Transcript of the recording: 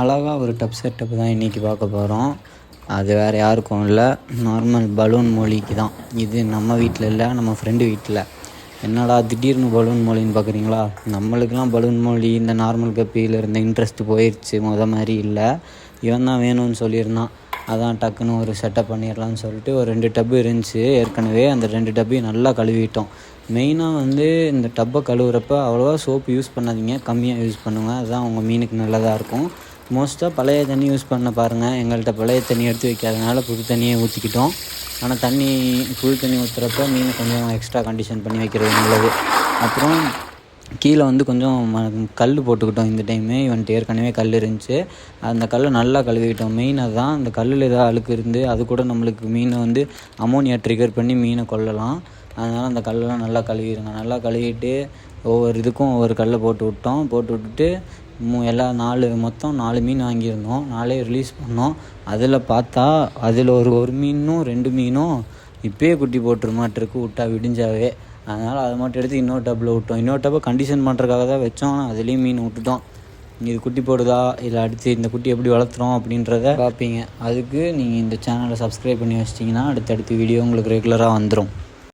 அழகாக ஒரு dub setup தான் இன்றைக்கி பார்க்க போகிறோம். அது வேறு யாருக்கும் இல்லை, நார்மல் பலூன் மொழிக்கு தான். இது நம்ம வீட்டில் இல்லை, நம்ம ஃப்ரெண்டு வீட்டில். என்னடா திடீர்னு பலூன் மொழின்னு பார்க்குறீங்களா? நம்மளுக்கெல்லாம் பலூன் மொழி இந்த நார்மல் கப்பியில் இருந்த இன்ட்ரெஸ்ட்டு போயிடுச்சு. மாதிரி இல்லை, இவன் தான் வேணும்னு சொல்லியிருந்தான். அதான் டக்குன்னு ஒரு செட்டப் பண்ணிடலான்னு சொல்லிட்டு ஒரு 2 டப்பு இருந்துச்சு ஏற்கனவே. அந்த 2 டப்பையும் நல்லா கழுவிட்டோம். மெயினாக இந்த டப்பை கழுவுறப்ப அவ்வளோவா சோப்பு யூஸ் பண்ணாதீங்க, கம்மியாக யூஸ் பண்ணுங்கள். அதுதான் உங்கள் மீனுக்கு நல்லதாக இருக்கும். மோஸ்ட்டாக பழைய தண்ணி யூஸ் பண்ண பாருங்கள். எங்கள்கிட்ட பழைய தண்ணி எடுத்து வைக்காதனால புது தண்ணியை ஊற்றிக்கிட்டோம். ஆனால் புது தண்ணி ஊற்றுறப்ப மீனை கொஞ்சம் எக்ஸ்ட்ரா கண்டிஷன் பண்ணி வைக்கிறது நல்லது. அப்புறம் கீழே கொஞ்சம் கல் போட்டுக்கிட்டோம் இந்த டைமு. இவன்ட்டு ஏற்கனவே கல் இருந்துச்சு, அந்த கல்லை நல்லா கழுவிக்கிட்டோம். மெயின் அதுதான். அந்த கல்லில் ஏதாவது அழுக்கு இருந்து அது கூட நம்மளுக்கு மீனை அமோனியா ட்ரிகர் பண்ணி மீனை கொல்லலாம். அதனால் அந்த கல்லெலாம் நல்லா கழுவிடுங்க. நல்லா கழுவிட்டு ஒவ்வொரு இதுக்கும் ஒவ்வொரு கல்லை போட்டு விட்டுட்டு மொத்தம் 4 மீன் வாங்கியிருந்தோம். 4 ரிலீஸ் பண்ணோம். அதில் பார்த்தா ஒரு மீனும் 2 மீனும் இப்போயே குட்டி போட்டுருமாட்டிருக்கு, விட்டா விடிஞ்சாவே. அதனால் அதை மட்டும் எடுத்து இன்னொரு டப்பில் விட்டோம். இன்னொரு டப்பை கண்டிஷன் பண்ணுறதுக்காக தான் வச்சோம். ஆனால் அதுலேயும் மீன் விட்டுட்டோம். இது குட்டி போடுதா இல்லை அடுத்து இந்த குட்டி எப்படி வளர்த்துறோம் அப்படின்றத பார்ப்பீங்க. அதுக்கு நீங்கள் இந்த சேனலை சப்ஸ்கிரைப் பண்ணி வச்சிட்டிங்கன்னா அடுத்தடுத்து வீடியோ உங்களுக்கு ரெகுலராக வந்துடும்.